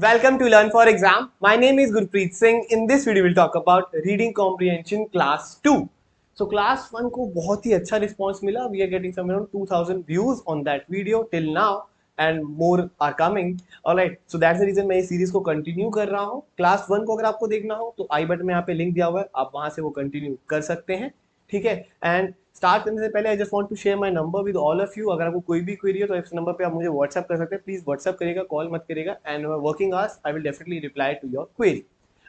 Welcome to Learn for Exam. My name is Gurpreet Singh. In this video, we'll talk about Reading Comprehension Class 2. So Class 1 को बहुत ही अच्छा response मिला. We are getting some around 2000 views on that video till now and more are coming. Alright, so that's the reason मैं इस series को continue कर रहा हूँ. Class 1 को अगर आपको देखना हो तो आई बटन में यहाँ पे लिंक दिया हुआ है, आप वहां से वो कंटिन्यू कर सकते हैं. ठीक है. एंड स्टार्ट करने से पहले I just want to share my number with all of you. अगर आपको कोई भी क्वेरी हो तो इस नंबर पे आप मुझे व्हाट्सएप कर सकते हैं. प्लीज व्हाट्सएप करिएगा, कॉल मत करिएगा. And working hours I will definitely reply to your query.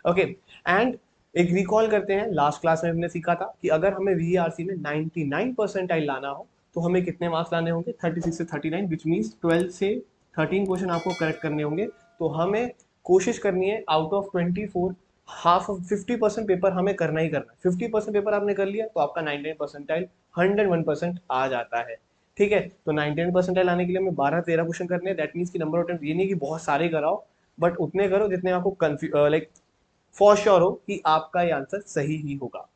Okay. And एक रिकॉल करते हैं, लास्ट क्लास में हमने सीखा था कि अगर हमें वीआरसी में 99 परसेंटाइल लाना हो तो हमें कितने मार्क्स लाने होंगे, 36 से 39, विच मीन्स 12 से 13 क्वेश्चन आपको करेक्ट करने होंगे. तो हमें कोशिश करनी है out of 24 half of 50% paper हमें करना ही करना है. 50% पेपर आपने कर लिया तो आपका 99 परसेंटाइल 101% आ जाता है. ठीक है. तो 99 परसेंटाइल आने के लिए हमें 12-13 क्वेश्चन करने हैं. दैट मीन्स की नंबर ऑफ अटेम्प्ट ये नहीं कि बहुत सारे कराओ, बट उतने करो जितने आपको लाइक फॉर श्योर हो कि आपका ये आंसर सही ही होगा.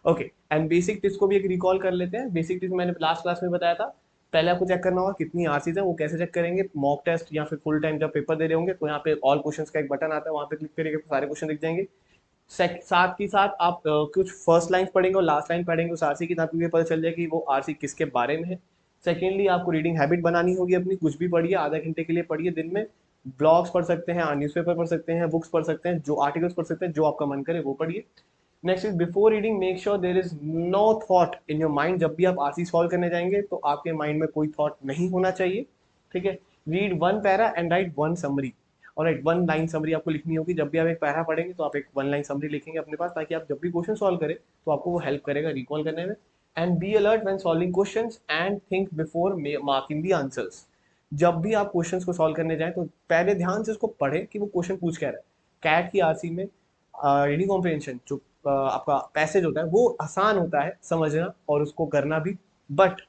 ओके. एंड बेसिक टिप्स को भी एक रिकॉल कर लेते हैं. बेसिक टिप्स मैंने लास्ट क्लास में बताया था. पहले आपको चेक करना होगा कितनी आरसीज है. वो कैसे चेक करेंगे, मॉक टेस्ट या फिर फुल टाइम जब पेपर दे रहे होंगे तो यहाँ पे ऑल क्वेश्चंस का एक बटन आता है, वहां पे क्लिक करेंगे तो सारे क्वेश्चन दिख जाएंगे. साथ ही साथ आप कुछ फर्स्ट लाइन पढ़ेंगे और लास्ट लाइन पढ़ेंगे उस आरसी की, ताकि मुझे पता चल जाए कि वो आरसी किसके बारे में है. सेकेंडली आपको रीडिंग हैबिट बनानी होगी अपनी. कुछ भी पढ़िए, आधा घंटे के लिए पढ़िए दिन में. ब्लॉग्स पढ़ सकते हैं, न्यूज़पेपर पढ़ सकते हैं, बुक्स पढ़ सकते हैं, जो आर्टिकल्स पढ़ सकते हैं, जो आपका मन करे वो पढ़िए. Next is before reading make sure there is no thought in your mind. जब भी आप आरसी सॉल्व करने जाएंगे तो आपके माइंड में कोई थॉट नहीं होना चाहिए. ठीक है. Read one para and right one summary. और एक वन लाइन समरी आपको लिखनी होगी. जब भी आप एक पैरा पढ़ेंगे तो आप एक वन लाइन समरी लिखेंगे अपने पास, ताकि आप जब भी क्वेश्चन सॉल्व करें तो आपको वो हेल्प करेगा रिकॉल करने में. And be alert when solving questions and think before marking the answers. जब भी आप क्वेश्चंस को सॉल्व करने जाएं तो पहले ध्यान से उसको पढ़ें कि वो क्वेश्चन पूछ क्या रहा है. कैट की आरसी में रीडिंग कॉम्प्रिहेंशन जो आपका पैसेज होता है वो आसान होता है समझना और उसको करना भी. बट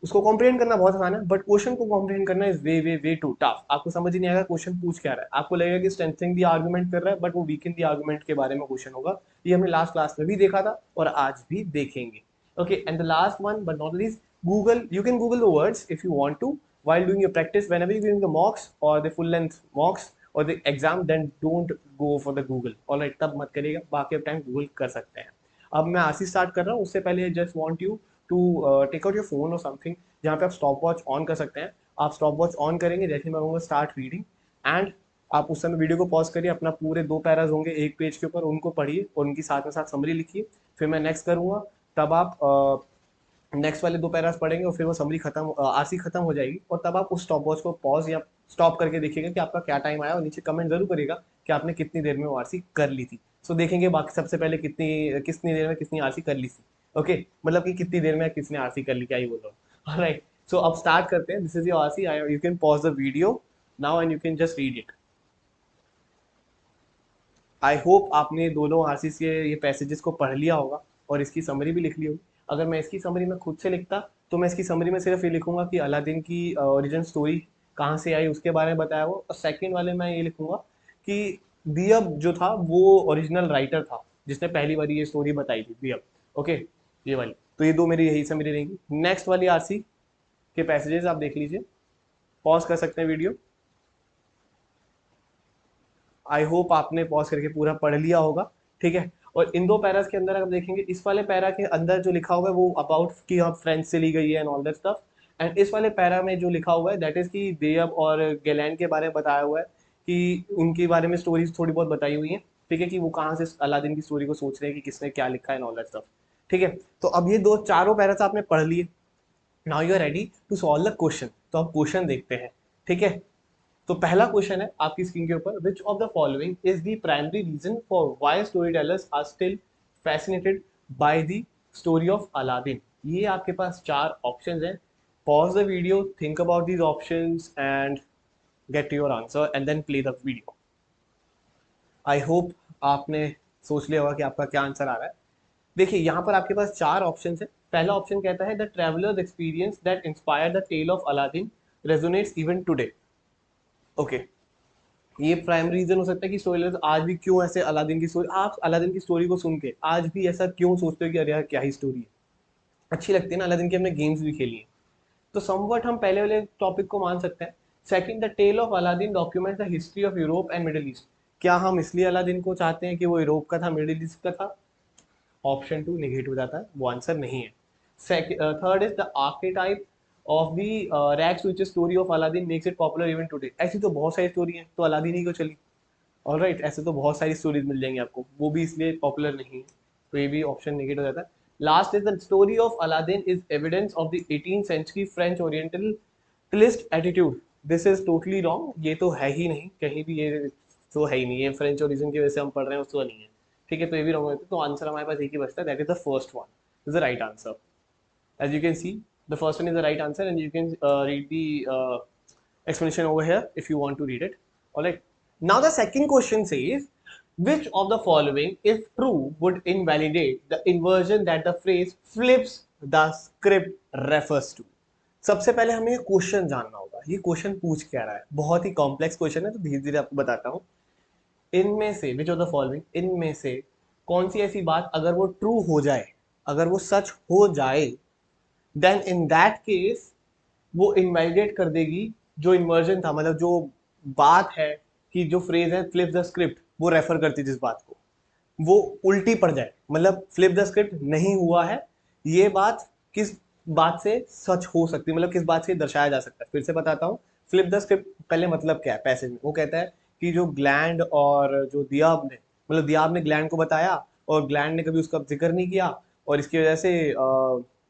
उसको कॉम्प्रिहेंड करना बहुत आसान है, बट क्वेश्चन को कॉम्प्रिहेंड करना is way way way too tough. आपको समझ ही नहीं आएगा क्वेश्चन पूछ क्या रहा है. आपको लगेगा कि स्ट्रेंथनिंग द आर्गुमेंट कर रहा है, बट वो वीकन द आर्गुमेंट के बारे में क्वेश्चन होगा. ये हमने लास्ट क्लास में भी देखा था और आज भी देखेंगे. Okay. And the last one but not least, Google. You can Google the words if you want to while doing your practice. Whenever you're doing the mocks or the full length mocks or the exam, then don't go for the Google. Alright, तब मत करिएगा, बाकी time Google कर सकते हैं. अब मैं आज ही स्टार्ट कर रहा हूँ. उससे पहले just want you to take out your phone और समथिंग जहाँ पे आप स्टॉप वॉच ऑन कर सकते हैं. आप स्टॉप वॉच ऑन करेंगे जैसे मैं कहूँगा स्टार्ट रीडिंग, एंड आप उस समय वीडियो को पॉज करिए. अपना पूरे 2 पैराज होंगे एक पेज के ऊपर, उनको पढ़िए और उनकी साथ में साथ समरी लिखिए. फिर मैं नेक्स्ट करूँगा, तब आप नेक्स्ट वाले 2 पैरास पढ़ेंगे और फिर वो समरी खत्म, आरसी खत्म हो जाएगी. और तब आप उस स्टॉप वॉच को पॉज या स्टॉप करके देखिएगा कि आपका क्या टाइम आया, और नीचे कमेंट जरूर करिएगा कि आपने कितनी देर में वो आरसी कर ली थी. सो देखेंगे बाकी सबसे पहले कितनी देर में कितनी आरसी कर ली थी. ओके. मतलब कि कितनी देर में किसने आरसी कर ली, क्या ही बोल रहा हूँ. ऑलराइट. सो अब स्टार्ट करते हैं. This is your RC. You can pause the video now and you can just read it. I hope आपने दोनों आरसीस के ये पैसेजेस को पढ़ लिया होगा और इसकी समरी भी लिख ली होगी. अगर मैं इसकी समरी में खुद से लिखता तो मैं इसकी समरी में सिर्फ ये लिखूंगा कि अलादीन की ओरिजिन स्टोरी कहाँ से आई उसके बारे में बताया हो. और सेकंड वाले में ये लिखूंगा कि दियब जो था वो ओरिजिनल राइटर था जिसने पहली बार ये स्टोरी बताई थी, दियब. ओके. ये वाली. तो ये दो मेरी यही समरी रहेंगी. नेक्स्ट वाली आरसी के पैसेजेस आप देख लीजिए. पॉज कर सकते हैं वीडियो. आई होप आपने पॉज करके पूरा पढ़ लिया होगा. ठीक है. और इन 2 पैरास के अंदर आप देखेंगे, इस वाले पैरा के अंदर जो लिखा हुआ है वो अबाउट की आप फ्रेंच से ली गई है and all that stuff. And इस वाले पैरा में जो लिखा हुआ है दैट इज की देयब और गैलेंड के बारे में बताया हुआ है कि उनके बारे में स्टोरीज थोड़ी बहुत बताई हुई है. ठीक है. कि वो कहाँ से अलादीन की स्टोरी को सोच रहे हैं कि किसने क्या लिखा है एंड ऑल दैट स्टफ. ठीक है. तो अब ये दो चारों पैरास आपने पढ़ लिए. Now you are ready to solve the question. तो अब क्वेश्चन देखते हैं. ठीक है. तो पहला क्वेश्चन है आपकी स्क्रीन के ऊपर, which of the following is the primary reason for why story tellers are still fascinated by the story of Aladdin. ये आपके पास 4 ऑप्शंस हैं. Pause the video, think about these options and get your answer and then play the video. I hope आपने सोच लिया होगा कि आपका क्या आंसर आ रहा है. देखिए यहाँ पर आपके पास 4 ऑप्शन है. पहला ऑप्शन कहता है the travellers experience that inspire the tale of Aladdin resonates even today. Okay. ये प्राइमरी रीजन हो सकता है कि स्टोरी आज भी क्यों ऐसे अलादीन की स्टोरी, आप अलादीन की स्टोरी को सुन के आज भी ऐसा क्यों सोचते हो कि अरे यार क्या ही स्टोरी है. अच्छी लगती है ना अलादीन की, हमने गेम्स भी खेली है. तो समवट हम पहले वाले टॉपिक को मान सकते हैं second, the tale of Aladdin document the history of Europe and middle east. क्या हम इसलिए अलादीन को चाहते हैं कि वो यूरोप का था, मिडिल ईस्ट का था? ऑप्शन 2 निगेट हो जाता है, वो आंसर नहीं है। Third is the archetype of the rags to riches story of Aladdin makes it popular even today. ऐसी तो बहुत सारी स्टोरी हैं, तो अलादीन ही क्यों चली? ऑलराइट, ऐसे तो बहुत सारी स्टोरीज मिल जाएंगी आपको, वो भी इसलिए पॉपुलर नहीं है, तो ये भी ऑप्शन निगेट हो जाता है। Last is the story of Aladdin is evidence of the 18th century French orientalist attitude. This is totally wrong, ये तो है ही नहीं कहीं भी, ये तो है ही नहीं, ये फ्रेंच ओरिजिन की वजह से हम पढ़ रहे हैं उसको नहीं है। ठीक है, तो ये भी रॉन्ग होता है, तो आंसर हमारे पास एक ही बचता है, that is the first one is the right answer. As you can see, the first one is the right answer, and you can read the explanation over here if you want to read it. All right. Now the second question says, which of the following, if true, would invalidate the inversion that the phrase flips the script refers to? सबसे पहले हमें ये question जानना होगा, ये question पूछ क्या रहा है। बहुत ही कॉम्प्लेक्स क्वेश्चन है, तो धीरे धीरे आपको बताता हूँ। इनमें से विच ऑफ द फॉलोइंग, इनमें से कौन सी ऐसी बात अगर वो ट्रू हो जाए, अगर वो सच हो जाए, देन इन दैट केस वो इनवैलिडेट कर देगी जो इन्वर्जन था, मतलब जो बात है कि जो फ्रेज है फ्लिप द स्क्रिप्ट, वो रेफर करती जिस बात को, वो उल्टी पड़ जाए, मतलब फ्लिप द स्क्रिप्ट नहीं हुआ है, ये बात किस बात से सच हो सकती है, मतलब किस बात से दर्शाया जा सकता है। फिर से बताता हूँ, फ्लिप द स्क्रिप्ट पहले मतलब क्या है पैसेज में, वो कहता है कि जो ग्लैंड और जो दियाब ने, मतलब दियाब ने ग्लैंड को बताया और ग्लैंड ने कभी उसका जिक्र नहीं किया, और इसकी वजह से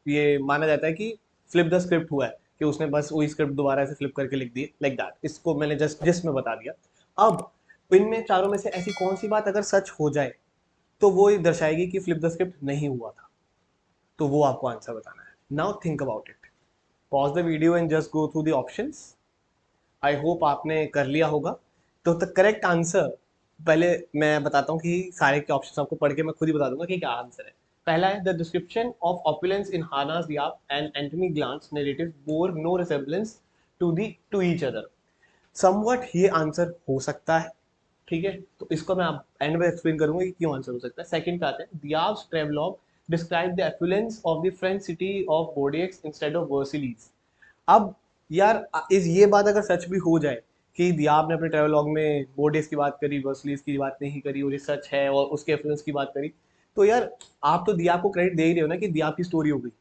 ये माना जाता है कि फ्लिप द स्क्रिप्ट हुआ है, कि उसने बस वही स्क्रिप्ट दोबारा से फ्लिप करके लिख दी, लाइक दैट। इसको मैंने जस्ट में बता दिया। अब इनमें चारों में से ऐसी कौन सी बात अगर सच हो जाए तो वो ये दर्शाएगी कि फ्लिप द स्क्रिप्ट नहीं हुआ था, तो वो आपको आंसर बताना है। Now think about it, pause the video and just go through the options. I hope आपने कर लिया होगा। तो द करेक्ट आंसर, पहले मैं बताता हूँ कि सारे के ऑप्शन आपको पढ़ के मैं खुद ही बता दूंगा कि क्या आंसर है। पहला है, the description of opulence in Hanna's Diyab and Antoine Galland's narrative bore no resemblance to each other. Somewhat ये आंसर हो सकता है, ठीक है, तो इसको मैं आप एंड में एक्सप्लेन करूंगा कि क्यों आंसर हो सकता है। सेकंड पे आते हैं, Diyab's travelogue describe the affluence of the French city of Bordeaux instead of Versailles. अब यार इस ये बात अगर सच भी हो जाए कि दियाब ने अपने ट्रेवलॉग में बोर्डेक्स की बात करी, वर्सिलीज की बात नहीं करी, और ये सच है और उसके एफ्लुएंस की बात करी, तो यार आप तो दियाब को क्रेडिट दे ही रहे हो ना कि दियाब की स्टोरी हो गई,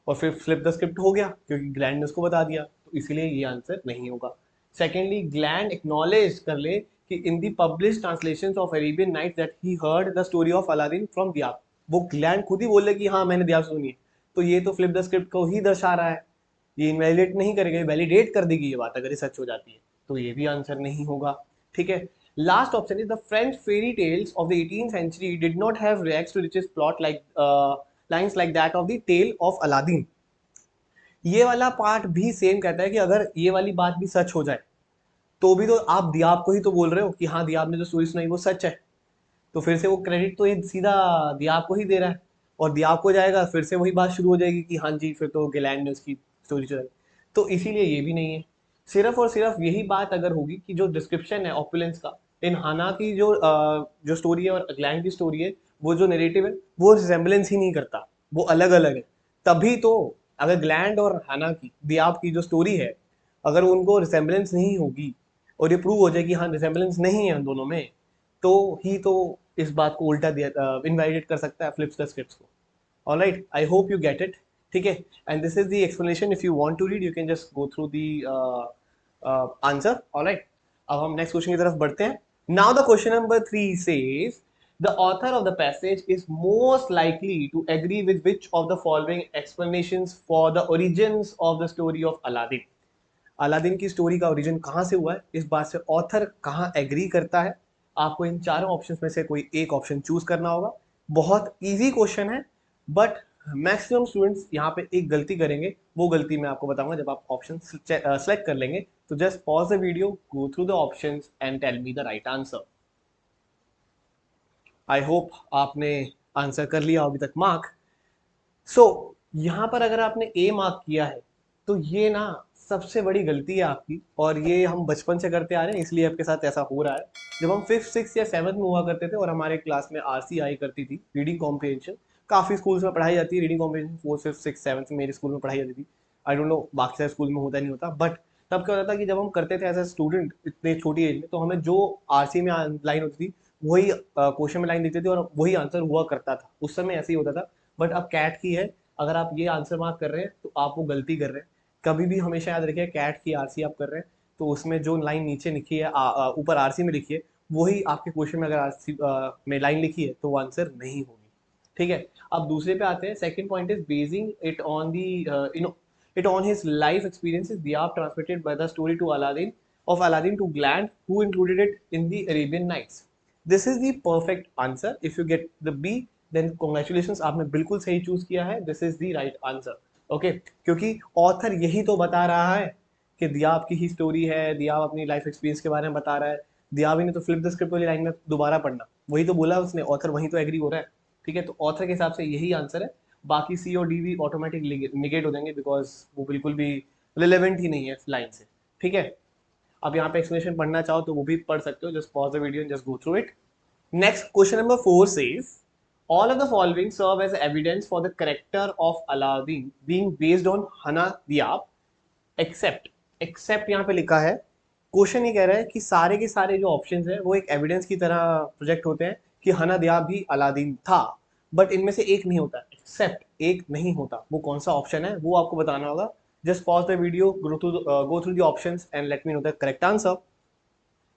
और फिर फ्लिप द स्क्रिप्ट हो गया क्योंकि ग्लैंड ने उसको बता दिया, तो इसीलिए ये आंसर नहीं होगा। सेकेंडली, ग्लैंड एक्नॉलेज कर ले कि in the publish translation of Arabian Nights that he heard the story of Aladdin from Diyab. वो ग्लैंड खुद ही बोले कि हाँ मैंने दियाब सुनी है, तो ये तो फ्लिप द स्क्रिप्ट को ही दर्शा रहा है, ये इनवैलिडेट नहीं करेगा, वैलिडेट कर देगी ये बात अगर ये सच हो जाती है, तो ये भी आंसर नहीं होगा। ठीक है, last option is the French fairy tales of the 18th century did not have rags to riches plot like lines like that of the tale of Aladdin. ये वाला पार्ट भी सेम कहता है कि अगर ये वाली बात भी सच हो जाए तो भी तो आप दियाब को ही तो बोल रहे हो कि हाँ दियाब ने जो स्टोरी सुनाई वो सच है, तो फिर से वो क्रेडिट तो ये सीधा दियाब को ही दे रहा है, और दियाब को जाएगा फिर से वही बात शुरू हो जाएगी कि हाँ जी फिर तो गिलैंड ने उसकी स्टोरी चुराई, तो इसीलिए ये भी नहीं है। सिर्फ और सिर्फ यही बात अगर होगी कि जो डिस्क्रिप्शन है ऑपुलेंस का इन हाना की जो स्टोरी है और ग्लैंड की स्टोरी है, वो जो नेरेटिव है वो रिजेम्बलेंस ही नहीं करता, वो अलग अलग है, तभी तो अगर ग्लैंड और हाना की दियाब की जो स्टोरी है अगर उनको रिसेम्बलेंस नहीं होगी और ये प्रूव हो जाए कि हाँ रिसेम्बलेंस नहीं है उन दोनों में, तो ही तो इस बात को उल्टा दिया इनवैलिडेट कर सकता है फ्लिप्स द स्क्रिप्ट्स को। Alright, I hope you get it. ठीक है, and this is the explanation, if you want to read you can just go through the answer. Alright, अब हम नेक्स्ट क्वेश्चन की तरफ बढ़ते हैं। Now the question number 3 says the author of the passage is most likely to agree with which of the following explanations for the origins of the story of Aladdin। Aladdin की story का origin कहाँ से हुआ है, इस बात से author कहाँ एग्री करता है। आपको इन चारों ऑप्शन में से कोई एक ऑप्शन चूज करना होगा। बहुत इजी क्वेश्चन है, बट मैक्सिमम स्टूडेंट्स यहाँ पे एक गलती करेंगे, वो गलती मैं आपको बताऊंगा जब आप ऑप्शन सेलेक्ट कर लेंगे। तो just pause the video, go through the options and tell me the right answer. I hope आपने आंसर कर लिया अभी तक मार्क। सो यहाँ पर अगर आपने ए मार्क किया है तो ये ना सबसे बड़ी गलती है आपकी, और ये हम बचपन से करते आ रहे हैं इसलिए आपके साथ ऐसा हो रहा है। जब हम 5th 6th या 7th में हुआ करते थे और हमारे क्लास में आरसी आई करती थी, रीडिंग कॉम्प्रिहेंशन, काफ़ी स्कूल्स में पढ़ाई जाती है reading comprehension, 4th 5th 6th 7th में मेरे स्कूल में पढ़ाई जाती थी। आई डोंट नो बाकी सारे स्कूल में होता नहीं होता, बट तब क्या होता था कि जब हम करते थे एज अ स्टूडेंट इतने छोटी एज में, तो हमें जो आरसी में लाइन होती थी वही क्वेश्चन में लाइन दिखती थी और वही आंसर हुआ करता था, उस समय ऐसे ही होता था। बट अब कैट की है, अगर आप ये आंसर मार्क कर रहे हैं तो आप वो गलती कर रहे हैं। कभी भी हमेशा याद रखिए, कैट की आरसी आप कर रहे हैं तो उसमें जो लाइन नीचे लिखी है, ऊपर आरसी में लिखी है, वही आपके क्वेश्चन में अगर आरसी में लाइन लिखी है तो वो आंसर नहीं होगी। ठीक है, अब दूसरे पे आते हैं। Second point is basin it on the it on his life experiences. Diab transmitted by the story to Aladdin to Gland, who included it in the Arabian Nights. This is the perfect answer. If you get the B, then congratulations, आपने बिल्कुल सही choose किया है. This is the right answer. Okay, क्योंकि author यही तो बता रहा है कि दियाब की ही स्टोरी है, दियाब अपनी लाइफ एक्सपीरियंस के बारे में बता रहा है। दियाब ही ने तो फ्लिप द स्क्रिप्ट वाली लाइन में दोबारा पढ़ना, वही तो बोला उसने, ऑथर वही तो एग्री हो रहा है। ठीक है, तो ऑथर के हिसाब से यही आंसर है। बाकी सी और डी भी ऑटोमेटिक निगेट हो जाएंगे बिकॉज वो बिल्कुल भी रिलेवेंट ही नहीं है लाइन से। ठीक है, अब यहाँ पे एक्सप्लेनेशन पढ़ना चाहो तो वो भी पढ़ सकते हो, just pause the video and just go through it. Next question number 4 says all of the following serve as evidence for the character of Aladdin being based on Hana Diab except यहाँ पे लिखा है, question ये कह रहा है कि सारे के सारे जो ऑप्शंस हैं वो एक एविडेंस की तरह प्रोजेक्ट होते हैं कि हना दियाब भी अलादीन था, बट इनमें से एक नहीं होता, एक्सेप्ट एक नहीं होता। वो कौन सा ऑप्शन है वो आपको बताना होगा। Just pause the video, go through the options and let me know the correct answer.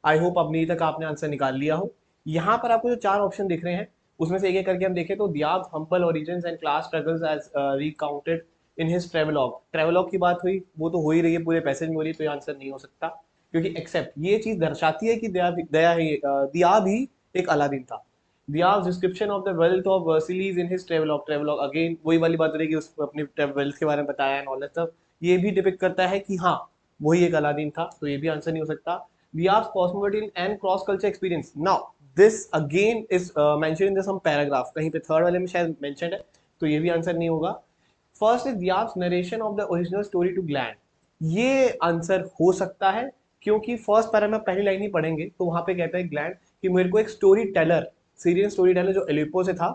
I hope अभी तक आपने आंसर निकाल लिया हो। यहाँ पर आपको जो 4 ऑप्शन दिख रहे हैं उसमें से एक एक करके हम देखें तो Diyab humble origins and class struggles as recounted in his travelogue. Travelogue की बात हुई, वो तो हो ही रही है, पूरे पैसेज में हो रही है, तो ये आंसर नहीं हो सकता क्योंकि एक्सेप्ट ये चीज दर्शाती है कि दियाब ही एक अलादीन था। Diyab description of the wealth of Versailles in his travelogue, travelogue again वही वाली बात हो रही है कि उसको अपनी वेल्थ के बारे में बताया एंड ऑल दैट स्टफ, ये भी डिपिक्ट करता है कि हाँ वही एक अलादीन था, तो ये भी आंसर नहीं हो सकता। Diab's cosmopolitan and cross culture experience. Now this again is mentioned in the some paragraph, कहीं पे थर्ड वाले में शायद mentioned है, तो ये भी आंसर नहीं होगा। First is Diyab's narration of the original story to Galland, ये आंसर हो सकता है क्योंकि फर्स्ट पैरा में पहली लाइन ही पढ़ेंगे तो वहां पे कहता है ग्लैंड कि मेरे को एक story teller, Syrian story teller जो एलिपो से था,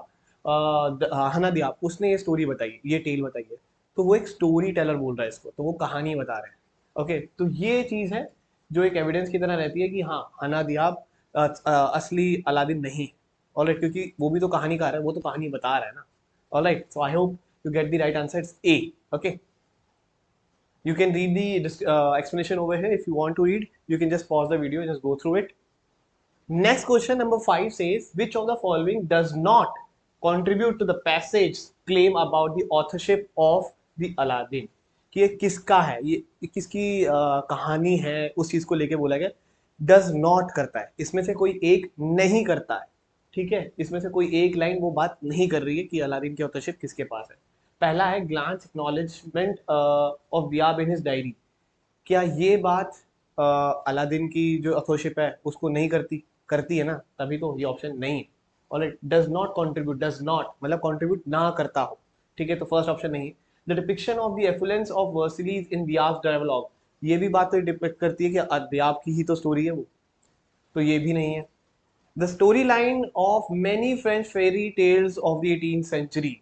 हना दियाब, उसने ये स्टोरी बताई, ये टेल बताई है, तो वो एक स्टोरी टेलर बोल रहा है इसको, तो वो कहानी बता रहे हैं। ओके, तो ये चीज है जो एक एविडेंस की तरह रहती है कि हाँ हना दियाब असली अलादीन नहीं। ऑलराइट, क्योंकि वो भी तो कहानीकार है, वो तो कहानी बता रहा है ना। Alright, so I hope you get the right answer. It's A. Okay, you can read the explanation over here. If you want to read, you can just pause the video and just go through it. Next question number 5 says which of the following does not contribute to the passage claim about the authorship of the Aladdin, कि ये किसका है, ये किसकी कहानी है, उस चीज को लेके बोला गया। डज नॉट करता है, इसमें से कोई एक नहीं करता है। ठीक है, इसमें से कोई एक लाइन वो बात नहीं कर रही है कि अलादीन की ऑथरशिप किसके पास है। पहला है Galland's acknowledgement of Diyab in his diary, क्या ये बात अलादीन की जो ऑथरशिप है उसको नहीं करती, करती है ना, तभी तो ये ऑप्शन नहीं है। और it does not contribute, does not मतलब कॉन्ट्रीब्यूट ना करता हो। ठीक है, तो फर्स्ट ऑप्शन नहीं है। The depiction of the affluence of Versailles in Diyab's travelogue, ये भी बात तो डिपिक्ट करती है कि दियाब की ही तो स्टोरी है वो, तो ये भी नहीं है। The story line of many French fairy tales of the 18th century,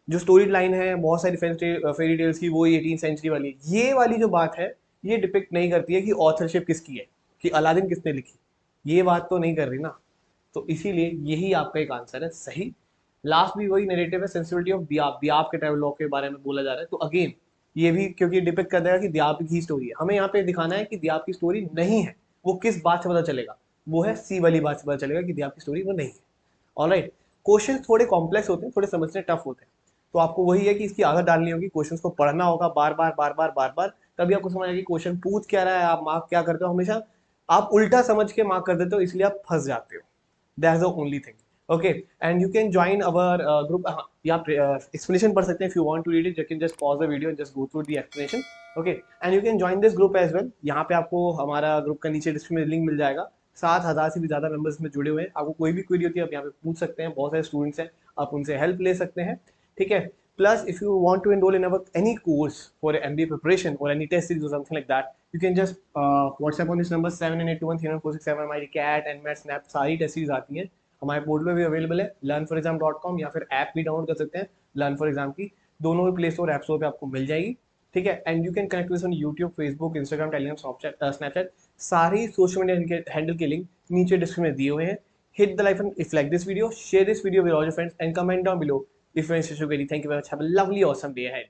जो स्टोरी लाइन है बहुत सारी फ्रेंच फेरी टेल्स की, वो 18th सेंचुरी वाली, ये वाली जो बात है ये डिपिक्ट नहीं करती है कि ऑथरशिप किसकी है, कि अलादीन किसने लिखी, ये बात तो नहीं कर रही ना, तो इसीलिए यही आपका एक आंसर है सही। लास्ट भी वही नेरेटिव है, सेंसिबिलिटी ऑफ दियाब, दियाब के ट्रैवलॉग के बारे में बोला जा रहा है, तो अगेन ये भी क्योंकि डिपिक्ट कर देगा कि दियाब की स्टोरी है, हमें यहाँ पे दिखाना है कि दियाब की स्टोरी नहीं है। वो किस बात से पता चलेगा, वो है सी वाली बात से पता चलेगा कि दियाब की स्टोरी वो नहीं है। ऑलराइट, क्वेश्चन थोड़े कॉम्प्लेक्स होते हैं, थोड़े समझने टफ होते हैं, तो आपको वही है कि इसकी आदत डालनी होगी, क्वेश्चन को पढ़ना होगा बार बार बार बार बार बार, तभी आपको समझ आएगी क्वेश्चन पूछ क्या रहा है, आप मार्क क्या करते हो, हमेशा आप उल्टा समझ के मार्क कर देते हो, इसलिए आप फंस जाते हो। That's the only thing. Okay, and you can join our group, या एक्सप्लेनेशन पढ़ सकते हैं। If you want to read it you can just pause the video and just go through the explanation. Okay, and you can join this group as well. यहाँ पे आपको हमारा group का नीचे डिस्क्रिप्शन में लिंक मिल जाएगा। 7,000 से भी ज्यादा मेंबर्स में जुड़े हुए हैं, आपको कोई भी क्वेरी होती है आप यहाँ पे पूछ सकते हैं, बहुत सारे स्टूडेंट्स हैं, आप उनसे हेल्प ले सकते हैं। ठीक है, plus if you want to enroll in our any course for MBA preparation or any test series or something like that, you can just WhatsApp on this number 7821314667, हमारी CAT NMAT SNAP सारी test series आती हैं, हमारे portal में भी available है learnforexam.com, या फिर ऐप भी डाउनलोड कर सकते हैं लर्न फॉर एग्जाम की, दोनों भी प्ले स्टोर ऐप स्टोर पे आपको मिल जाएगी। ठीक है, and you can connect with on YouTube, Facebook, Instagram, Telegram, Snapchat, सारी सोशल मीडिया हैंडल के लिंक नीचे डिस्क्रिप्शन में दिए हुए हैं. Hit the like button if you like this video, share this video with all your friends, and comment down below if you're interested. Thank you very much. Have a lovely, awesome day ahead.